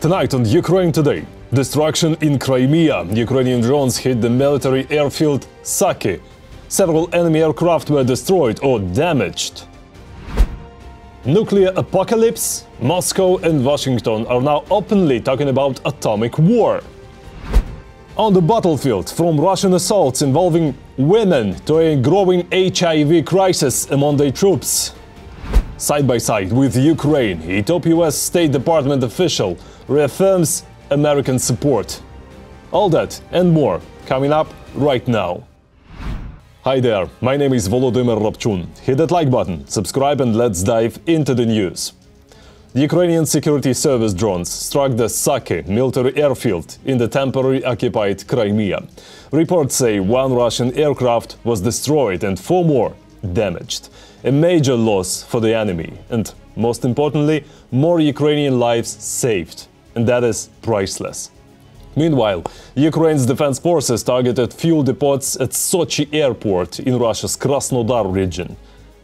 Tonight on Ukraine Today, destruction in Crimea. Ukrainian drones hit the military airfield Saky. Several enemy aircraft were destroyed or damaged. Nuclear apocalypse? Moscow and Washington are now openly talking about atomic war. On the battlefield, from Russian assaults involving women to a growing HIV crisis among their troops. Side by side with Ukraine, a top U.S. State Department official reaffirms American support. All that and more coming up right now. Hi there, my name is Volodymyr Robchun. Hit that like button, subscribe, and let's dive into the news. The Ukrainian security service drones struck the Saky military airfield in the temporarily occupied Crimea. Reports say one Russian aircraft was destroyed and 4 more damaged. A major loss for the enemy and, most importantly, more Ukrainian lives saved. And that is priceless. Meanwhile, Ukraine's defense forces targeted fuel depots at Sochi airport in Russia's Krasnodar region.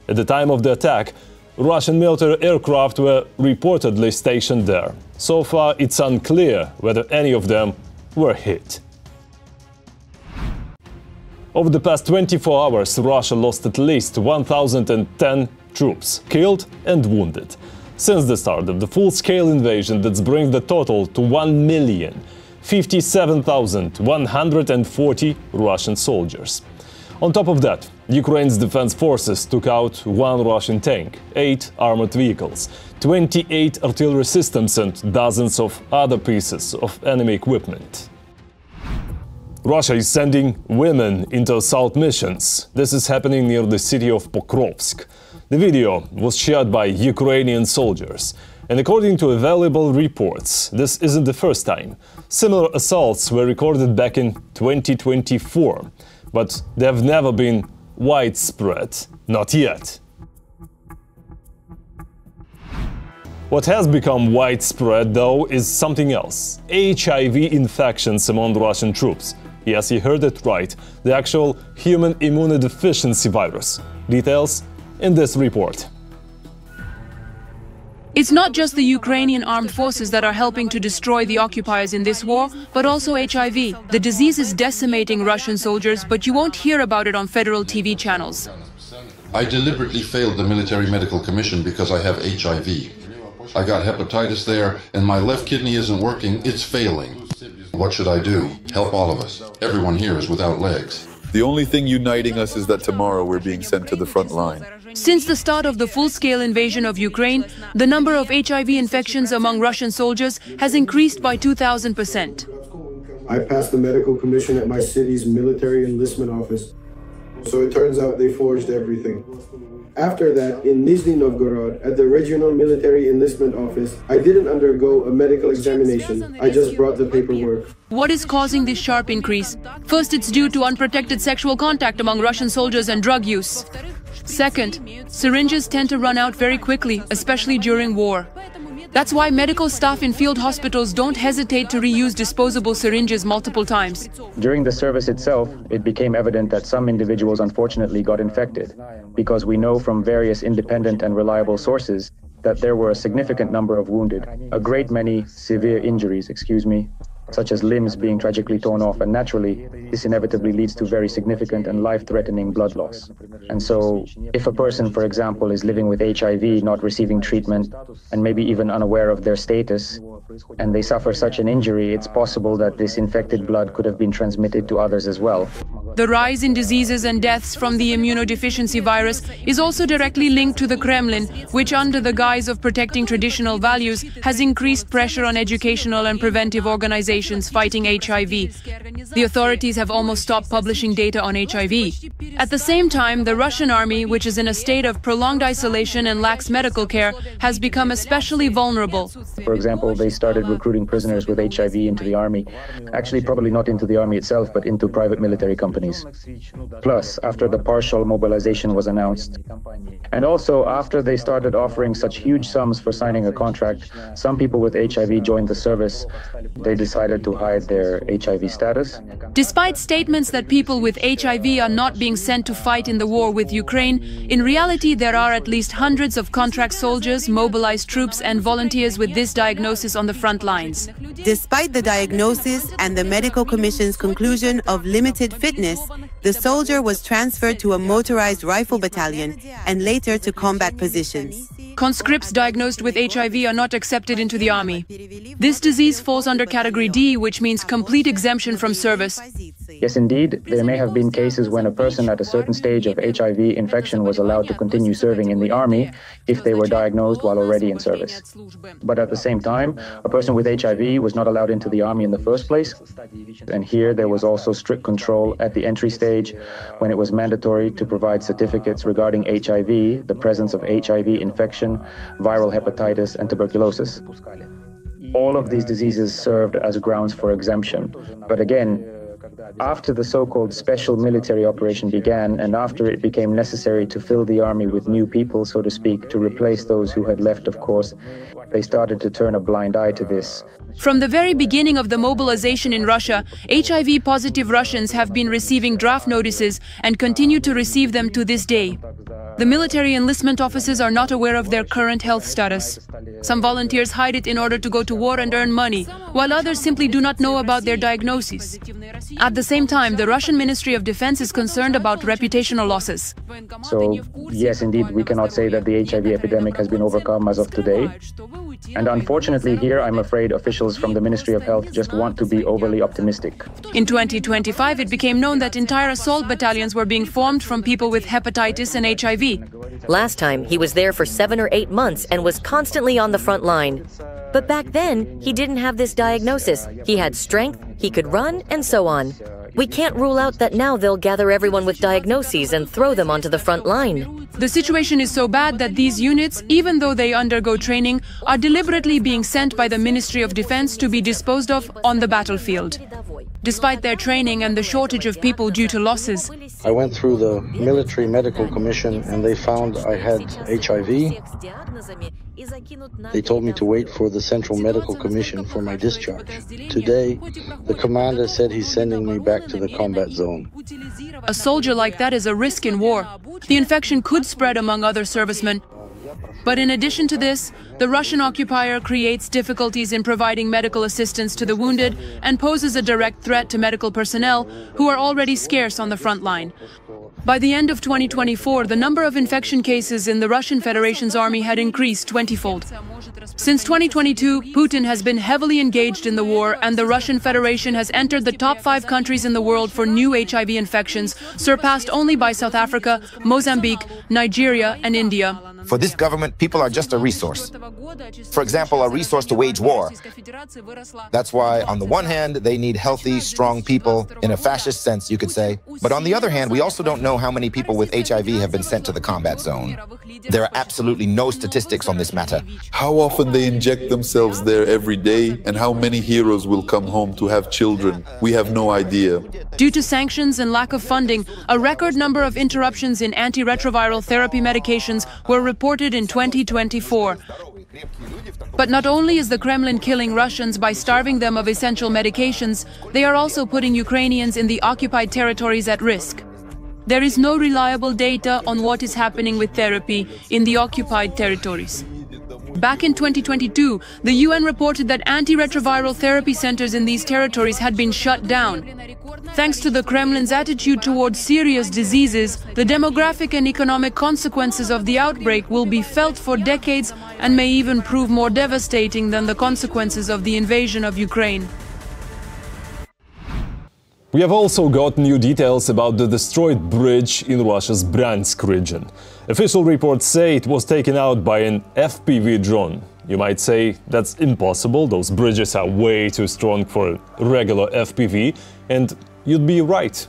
At the time of the attack, Russian military aircraft were reportedly stationed there. So far, it's unclear whether any of them were hit. Over the past 24 hours, Russia lost at least 1,010 troops, killed and wounded. Since the start of the full-scale invasion, that brings the total to 1,057,140 Russian soldiers. On top of that, Ukraine's defense forces took out 1 Russian tank, 8 armored vehicles, 28 artillery systems and dozens of other pieces of enemy equipment. Russia is sending women into assault missions. This is happening near the city of Pokrovsk. The video was shot by Ukrainian soldiers. And according to available reports, this isn't the first time. Similar assaults were recorded back in 2024. But they have never been widespread. Not yet. What has become widespread, though, is something else. HIV infections among Russian troops. Yes, you heard it right. The actual human immunodeficiency virus. Details in this report. It's not just the Ukrainian armed forces that are helping to destroy the occupiers in this war, but also HIV. The disease is decimating Russian soldiers, but you won't hear about it on federal TV channels. I deliberately failed the Military Medical Commission because I have HIV. I got hepatitis there, and my left kidney isn't working, it's failing. What should I do? Help all of us. Everyone here is without legs. The only thing uniting us is that tomorrow we're being sent to the front line. Since the start of the full-scale invasion of Ukraine, the number of HIV infections among Russian soldiers has increased by 2,000%. I passed the medical commission at my city's military enlistment office. So it turns out they forged everything. After that, in Nizhny Novgorod, at the regional military enlistment office, I didn't undergo a medical examination. I just brought the paperwork. What is causing this sharp increase? First, it's due to unprotected sexual contact among Russian soldiers and drug use. Second, syringes tend to run out very quickly, especially during war. That's why medical staff in field hospitals don't hesitate to reuse disposable syringes multiple times. During the service itself, it became evident that some individuals unfortunately got infected, because we know from various independent and reliable sources that there were a significant number of wounded, a great many severe injuries, such as limbs being tragically torn off, and naturally, this inevitably leads to very significant and life-threatening blood loss. And so, if a person, for example, is living with HIV, not receiving treatment, and maybe even unaware of their status, and they suffer such an injury, it's possible that this infected blood could have been transmitted to others as well. The rise in diseases and deaths from the immunodeficiency virus is also directly linked to the Kremlin, which under the guise of protecting traditional values has increased pressure on educational and preventive organizations fighting HIV. The authorities have almost stopped publishing data on HIV. At the same time, the Russian army, which is in a state of prolonged isolation and lacks medical care, has become especially vulnerable. For example, they started recruiting prisoners with HIV into the army. Actually, probably not into the army itself, but into private military companies. companies. Plus, after the partial mobilization was announced. And also, after they started offering such huge sums for signing a contract, some people with HIV joined the service. They decided to hide their HIV status. Despite statements that people with HIV are not being sent to fight in the war with Ukraine, in reality there are at least hundreds of contract soldiers, mobilized troops and volunteers with this diagnosis on the front lines. Despite the diagnosis and the medical commission's conclusion of limited fitness, the soldier was transferred to a motorized rifle battalion and later to combat positions. Conscripts diagnosed with HIV are not accepted into the army. This disease falls under category D, which means complete exemption from service. Yes, indeed, there may have been cases when a person at a certain stage of HIV infection was allowed to continue serving in the army if they were diagnosed while already in service. But at the same time, a person with HIV was not allowed into the army in the first place. And here there was also strict control at the entry stage when it was mandatory to provide certificates regarding HIV, the presence of HIV infection, viral hepatitis, and tuberculosis. All of these diseases served as grounds for exemption. But again, after the so-called special military operation began and after it became necessary to fill the army with new people, so to speak, to replace those who had left, of course, they started to turn a blind eye to this. From the very beginning of the mobilization in Russia, HIV-positive Russians have been receiving draft notices and continue to receive them to this day. The military enlistment officers are not aware of their current health status. Some volunteers hide it in order to go to war and earn money, while others simply do not know about their diagnoses. At the same time, the Russian Ministry of Defense is concerned about reputational losses. So, yes, indeed, we cannot say that the HIV epidemic has been overcome as of today. And unfortunately here, I'm afraid officials from the Ministry of Health just want to be overly optimistic. In 2025, it became known that entire assault battalions were being formed from people with hepatitis and HIV. Last time, he was there for 7 or 8 months and was constantly on the front line. But back then, he didn't have this diagnosis. He had strength, he could run, and so on. We can't rule out that now they'll gather everyone with diagnoses and throw them onto the front line. The situation is so bad that these units, even though they undergo training, are deliberately being sent by the Ministry of Defense to be disposed of on the battlefield. Despite their training and the shortage of people due to losses. I went through the military medical commission and they found I had HIV. They told me to wait for the Central Medical Commission for my discharge. Today, the commander said he's sending me back to the combat zone. A soldier like that is a risk in war. The infection could spread among other servicemen. But in addition to this, the Russian occupier creates difficulties in providing medical assistance to the wounded and poses a direct threat to medical personnel who are already scarce on the front line. By the end of 2024, the number of infection cases in the Russian Federation's army had increased 20-fold. Since 2022, Putin has been heavily engaged in the war, and the Russian Federation has entered the top 5 countries in the world for new HIV infections, surpassed only by South Africa, Mozambique, Nigeria, and India. For this government, people are just a resource. For example, a resource to wage war. That's why, on the one hand, they need healthy, strong people, in a fascist sense, you could say. But on the other hand, we also don't know how many people with HIV have been sent to the combat zone. There are absolutely no statistics on this matter. How often they inject themselves there every day, and how many heroes will come home to have children? We have no idea. Due to sanctions and lack of funding, a record number of interruptions in antiretroviral therapy medications were reported in 2024. But not only is the Kremlin killing Russians by starving them of essential medications, they are also putting Ukrainians in the occupied territories at risk. There is no reliable data on what is happening with therapy in the occupied territories. Back in 2022, the UN reported that antiretroviral therapy centers in these territories had been shut down. Thanks to the Kremlin's attitude towards serious diseases, the demographic and economic consequences of the outbreak will be felt for decades and may even prove more devastating than the consequences of the invasion of Ukraine. We have also got new details about the destroyed bridge in Russia's Bryansk region. Official reports say it was taken out by an FPV drone. You might say that's impossible, those bridges are way too strong for a regular FPV, and you'd be right.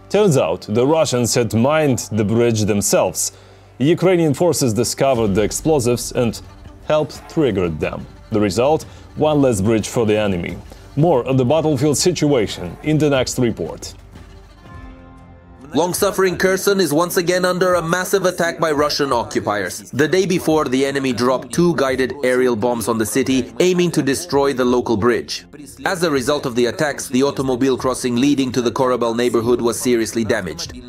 Turns out the Russians had mined the bridge themselves. Ukrainian forces discovered the explosives and helped trigger them. The result? One less bridge for the enemy. More on the battlefield situation in the next report. Long-suffering Kherson is once again under a massive attack by Russian occupiers. The day before, the enemy dropped 2 guided aerial bombs on the city, aiming to destroy the local bridge. As a result of the attacks, the automobile crossing leading to the Korabel neighborhood was seriously damaged.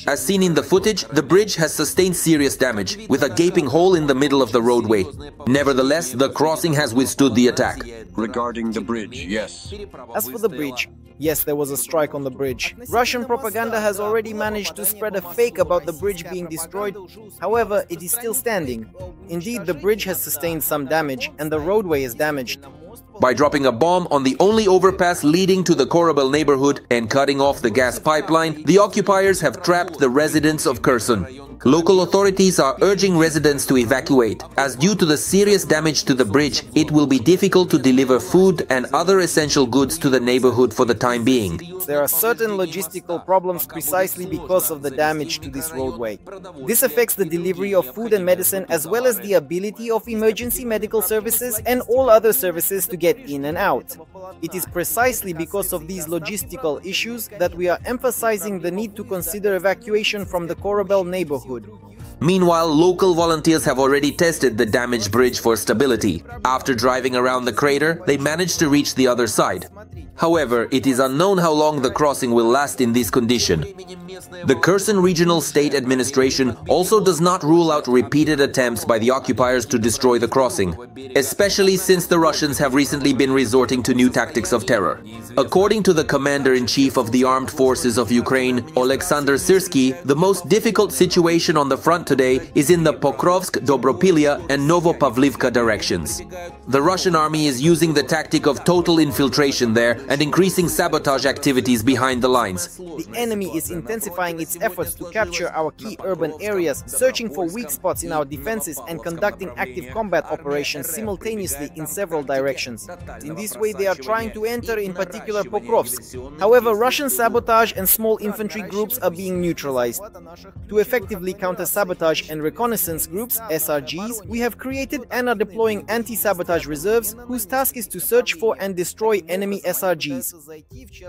As seen in the footage, the bridge has sustained serious damage, with a gaping hole in the middle of the roadway. Nevertheless, the crossing has withstood the attack. Regarding the bridge, yes. As for the bridge, yes, there was a strike on the bridge. Russian propaganda has already managed to spread a fake about the bridge being destroyed. However, it is still standing. Indeed, the bridge has sustained some damage, and the roadway is damaged. By dropping a bomb on the only overpass leading to the Korabel neighborhood and cutting off the gas pipeline, the occupiers have trapped the residents of Kherson. Local authorities are urging residents to evacuate, as due to the serious damage to the bridge, it will be difficult to deliver food and other essential goods to the neighborhood for the time being. There are certain logistical problems precisely because of the damage to this roadway. This affects the delivery of food and medicine, as well as the ability of emergency medical services and all other services to get in and out. It is precisely because of these logistical issues that we are emphasizing the need to consider evacuation from the Korabel neighborhood. Meanwhile, local volunteers have already tested the damaged bridge for stability. After driving around the crater, they managed to reach the other side. However, it is unknown how long the crossing will last in this condition. The Kherson Regional State Administration also does not rule out repeated attempts by the occupiers to destroy the crossing, especially since the Russians have recently been resorting to new tactics of terror. According to the Commander-in-Chief of the Armed Forces of Ukraine, Oleksandr Syrsky, the most difficult situation on the front today is in the Pokrovsk, Dobropilya and Novopavlivka directions. The Russian army is using the tactic of total infiltration there and increasing sabotage activities behind the lines. The enemy is intensifying its efforts to capture our key urban areas, searching for weak spots in our defenses and conducting active combat operations simultaneously in several directions. In this way, they are trying to enter in particular Pokrovsk. However, Russian sabotage and small infantry groups are being neutralized. To effectively counter sabotage and reconnaissance groups, SRGs, we have created and are deploying anti-sabotage reserves whose task is to search for and destroy enemy SRGs.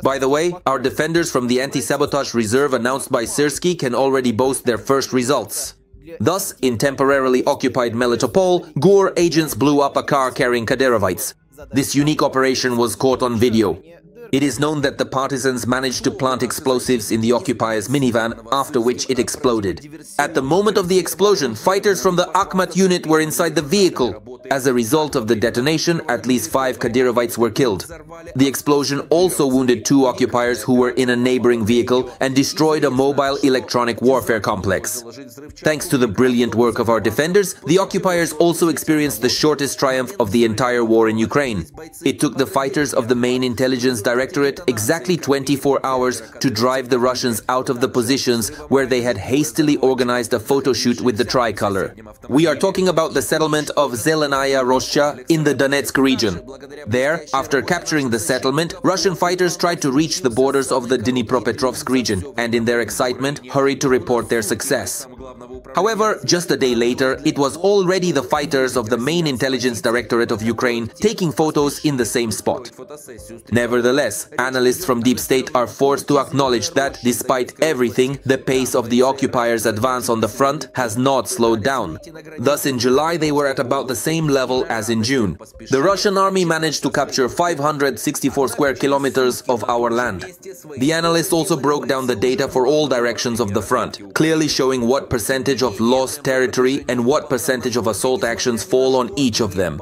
By the way, our defenders from the anti-sabotage reserve announced by Syrsky can already boast their first results. Thus, in temporarily occupied Melitopol, GUR agents blew up a car carrying Kadyrovites. This unique operation was caught on video. It is known that the partisans managed to plant explosives in the occupiers' minivan, after which it exploded. At the moment of the explosion, fighters from the Akhmat unit were inside the vehicle. As a result of the detonation, at least 5 Kadyrovites were killed. The explosion also wounded 2 occupiers who were in a neighboring vehicle and destroyed a mobile electronic warfare complex. Thanks to the brilliant work of our defenders, the occupiers also experienced the shortest triumph of the entire war in Ukraine. It took the fighters of the main intelligence directorate exactly 24 hours to drive the Russians out of the positions where they had hastily organized a photo shoot with the tricolor. We are talking about the settlement of Zelenaya Roshcha in the Donetsk region. There, after capturing the settlement, Russian fighters tried to reach the borders of the Dnipropetrovsk region and in their excitement hurried to report their success. However, just a day later, it was already the fighters of the main intelligence directorate of Ukraine taking photos in the same spot. Nevertheless, analysts from Deep State are forced to acknowledge that, despite everything, the pace of the occupiers' advance on the front has not slowed down. Thus, in July, they were at about the same level as in June. The Russian army managed to capture 564 square kilometers of our land. The analysts also broke down the data for all directions of the front, clearly showing what percentage of lost territory and what percentage of assault actions fall on each of them.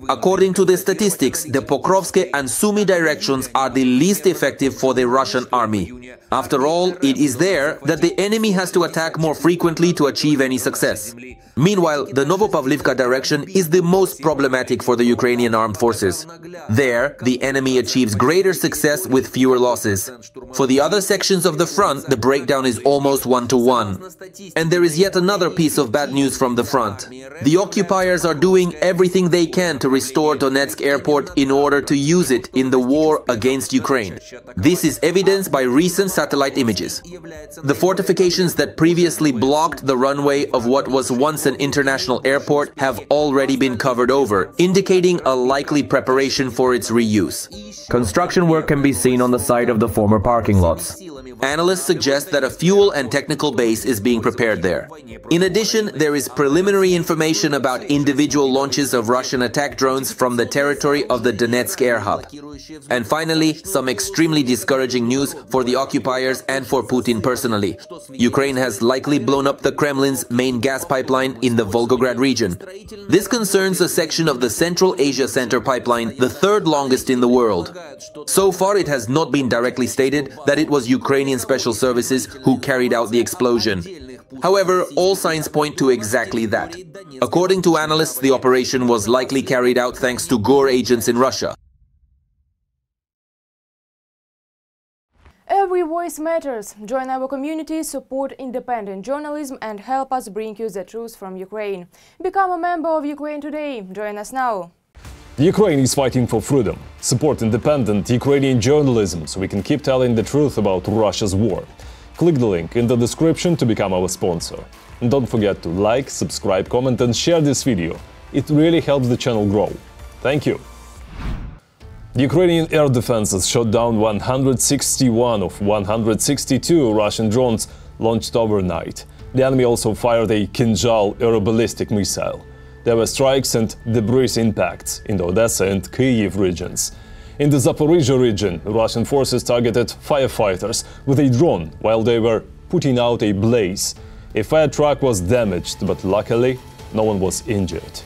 According to the statistics, the Pokrovsk and Sumy directions are the least effective for the Russian army. After all, it is there that the enemy has to attack more frequently to achieve any success. Meanwhile, the Novopavlivka direction is the most problematic for the Ukrainian armed forces. There, the enemy achieves greater success with fewer losses. For the other sections of the front, the breakdown is almost 1-to-1. And there is yet another piece of bad news from the front. The occupiers are doing everything they can to restore Donetsk airport in order to use it in the war against Ukraine. This is evidenced by recent satellite images. The fortifications that previously blocked the runway of what was once an international airport have already been covered over, indicating a likely preparation for its reuse. Construction work can be seen on the site of the former parking lots. Analysts suggest that a fuel and technical base is being prepared there. In addition, there is preliminary information about individual launches of Russian attack drones from the territory of the Donetsk air hub. And finally, some extremely discouraging news for the occupiers and for Putin personally. Ukraine has likely blown up the Kremlin's main gas pipeline in the Volgograd region. This concerns a section of the Central Asia Center pipeline, the third longest in the world. So far, it has not been directly stated that it was Ukrainian special services who carried out the explosion. However, all signs point to exactly that. According to analysts, the operation was likely carried out thanks to GOR agents in Russia. Every voice matters. Join our community, support independent journalism and help us bring you the truth from Ukraine. Become a member of Ukraine today. Join us now. Ukraine is fighting for freedom. Support independent Ukrainian journalism so we can keep telling the truth about Russia's war. Click the link in the description to become our sponsor. And don't forget to like, subscribe, comment and share this video. It really helps the channel grow. Thank you. The Ukrainian Air Defense has shot down 161 of 162 Russian drones launched overnight. The enemy also fired a Kinzhal aeroballistic missile. There were strikes and debris impacts in the Odessa and Kyiv regions. In the Zaporizhzhia region, Russian forces targeted firefighters with a drone while they were putting out a blaze. A fire truck was damaged, but luckily no one was injured.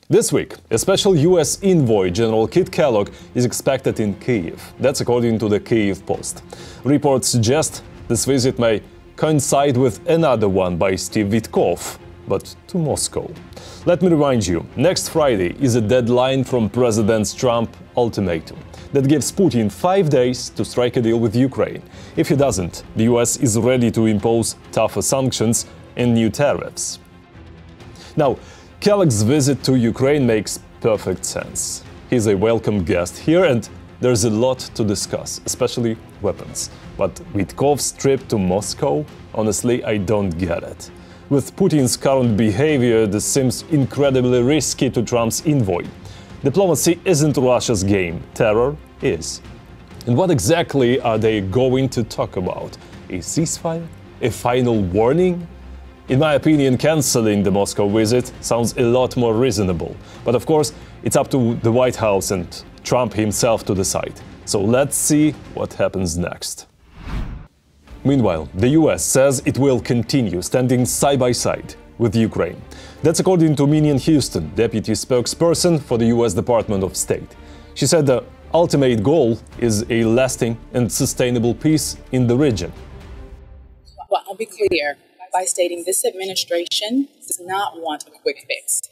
This week, a special U.S. envoy, General Kit Kellogg, is expected in Kyiv. That's according to the Kyiv Post. Reports suggest this visit may coincide with another one by Steve Witkov, but to Moscow. Let me remind you, next Friday is a deadline from President Trump's ultimatum that gives Putin 5 days to strike a deal with Ukraine. If he doesn't, the US is ready to impose tougher sanctions and new tariffs. Now, Kellogg's visit to Ukraine makes perfect sense. He's a welcome guest here and there's a lot to discuss, especially weapons. But Witkov's trip to Moscow, honestly, I don't get it. With Putin's current behavior, this seems incredibly risky to Trump's envoy. Diplomacy isn't Russia's game, terror is. And what exactly are they going to talk about? A ceasefire? A final warning? In my opinion, cancelling the Moscow visit sounds a lot more reasonable. But of course, it's up to the White House and Trump himself to decide. So let's see what happens next. Meanwhile, the US says it will continue standing side by side with Ukraine. That's according to Minion Houston, deputy spokesperson for the US Department of State. She said the ultimate goal is a lasting and sustainable peace in the region. Well, I'll be clear by stating this administration does not want a quick fix.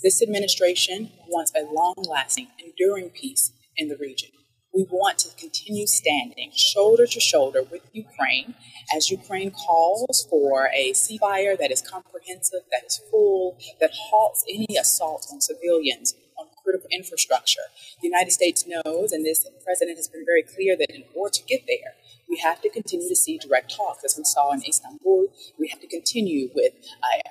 This administration wants a long-lasting, enduring peace in the region. We want to continue standing shoulder to shoulder with Ukraine as Ukraine calls for a ceasefire that is comprehensive, that is full, that halts any assault on civilians, on critical infrastructure. The United States knows, and this president has been very clear, that in order to get there, we have to continue to see direct talks, as we saw in Istanbul. We have to continue with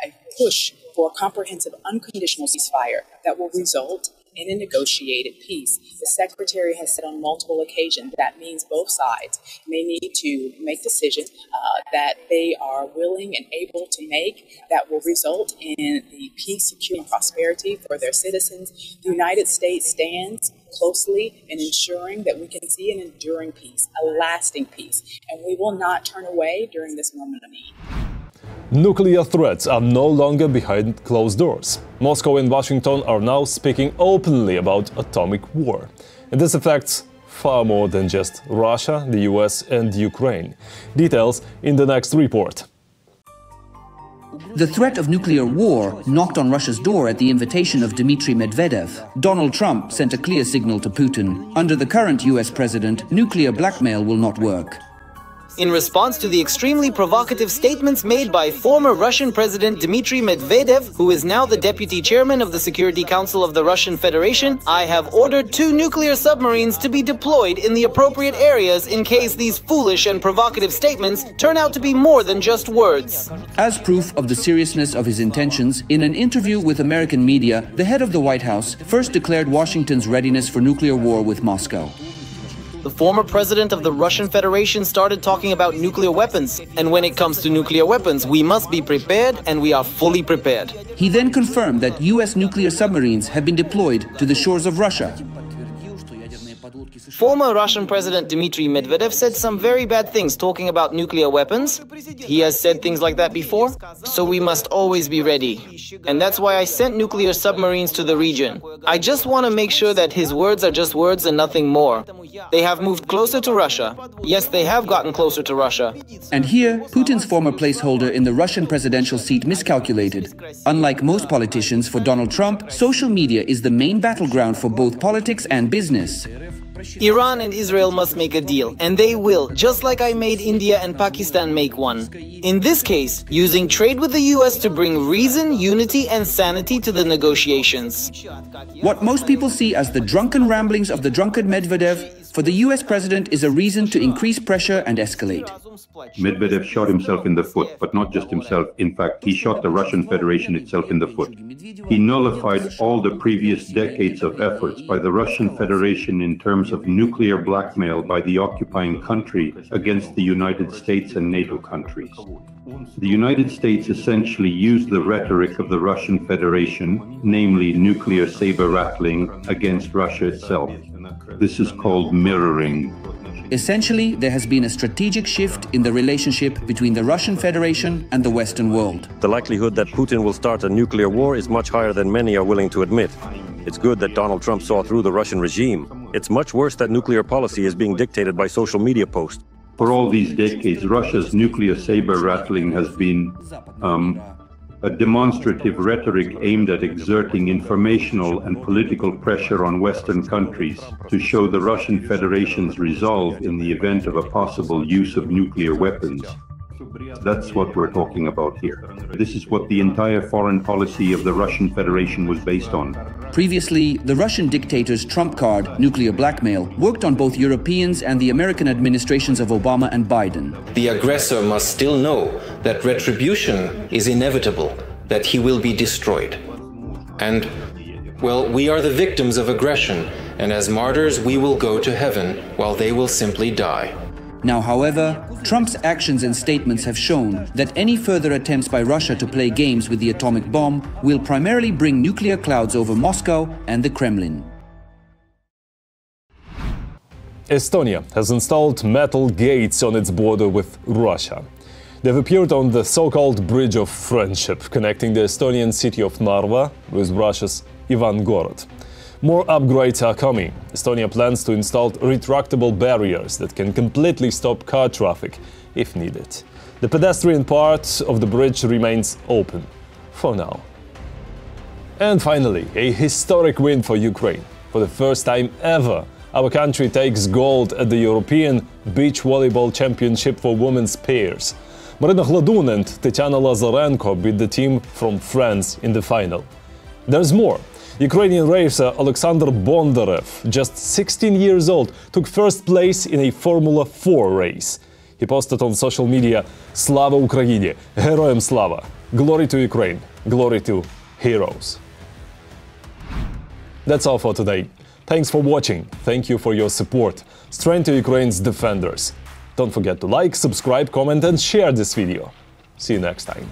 a push for a comprehensive, unconditional ceasefire that will result in a negotiated peace. The Secretary has said on multiple occasions that means both sides may need to make decisions that they are willing and able to make that will result in the peace, security, and prosperity for their citizens. The United States stands closely in ensuring that we can see an enduring peace, a lasting peace, and we will not turn away during this moment of need. Nuclear threats are no longer behind closed doors. Moscow and Washington are now speaking openly about atomic war. And this affects far more than just Russia, the US and Ukraine. Details in the next report. The threat of nuclear war knocked on Russia's door at the invitation of Dmitry Medvedev. Donald Trump sent a clear signal to Putin. Under the current US president, nuclear blackmail will not work. In response to the extremely provocative statements made by former Russian President Dmitry Medvedev, who is now the deputy chairman of the Security Council of the Russian Federation, I have ordered 2 nuclear submarines to be deployed in the appropriate areas in case these foolish and provocative statements turn out to be more than just words. As proof of the seriousness of his intentions, in an interview with American media, the head of the White House first declared Washington's readiness for nuclear war with Moscow. The former president of the Russian Federation started talking about nuclear weapons. And when it comes to nuclear weapons, we must be prepared, and we are fully prepared. He then confirmed that U.S. nuclear submarines have been deployed to the shores of Russia. Former Russian President Dmitry Medvedev said some very bad things talking about nuclear weapons. He has said things like that before, so we must always be ready. And that's why I sent nuclear submarines to the region. I just want to make sure that his words are just words and nothing more. They have moved closer to Russia. Yes, they have gotten closer to Russia. And here, Putin's former placeholder in the Russian presidential seat miscalculated. Unlike most politicians, for Donald Trump, social media is the main battleground for both politics and business. Iran and Israel must make a deal, and they will, just like I made India and Pakistan make one. In this case, using trade with the US to bring reason, unity and sanity to the negotiations. What most people see as the drunken ramblings of the drunkard Medvedev, for the US president is a reason to increase pressure and escalate. Medvedev shot himself in the foot, but not just himself. In fact, he shot the Russian Federation itself in the foot. He nullified all the previous decades of efforts by the Russian Federation in terms of nuclear blackmail by the occupying country against the United States and NATO countries. The United States essentially used the rhetoric of the Russian Federation, namely nuclear saber-rattling, against Russia itself. This is called mirroring. Essentially, there has been a strategic shift in the relationship between the Russian Federation and the Western world. The likelihood that Putin will start a nuclear war is much higher than many are willing to admit. It's good that Donald Trump saw through the Russian regime. It's much worse that nuclear policy is being dictated by social media posts. For all these decades, Russia's nuclear saber-rattling has been a demonstrative rhetoric aimed at exerting informational and political pressure on Western countries to show the Russian Federation's resolve in the event of a possible use of nuclear weapons. That's what we're talking about here. This is what the entire foreign policy of the Russian Federation was based on. Previously, the Russian dictator's trump card, nuclear blackmail, worked on both Europeans and the American administrations of Obama and Biden. The aggressor must still know that retribution is inevitable, that he will be destroyed. And, well, we are the victims of aggression, and as martyrs we will go to heaven, while they will simply die. Now, however, Trump's actions and statements have shown that any further attempts by Russia to play games with the atomic bomb will primarily bring nuclear clouds over Moscow and the Kremlin. Estonia has installed metal gates on its border with Russia. They've appeared on the so-called Bridge of Friendship, connecting the Estonian city of Narva with Russia's Ivangorod. More upgrades are coming. Estonia plans to install retractable barriers that can completely stop car traffic if needed. The pedestrian part of the bridge remains open for now. And finally, a historic win for Ukraine. For the first time ever, our country takes gold at the European Beach Volleyball Championship for women's pairs. Marina Hladun and Tetiana Lazarenko beat the team from France in the final. There's more. Ukrainian racer Alexander Bondarev, just 16 years old, took first place in a Formula 4 race. He posted on social media, "Slava Ukraini! Heroям slava! Glory to Ukraine! Glory to heroes!" That's all for today. Thanks for watching. Thank you for your support. Strength to Ukraine's defenders. Don't forget to like, subscribe, comment and share this video. See you next time.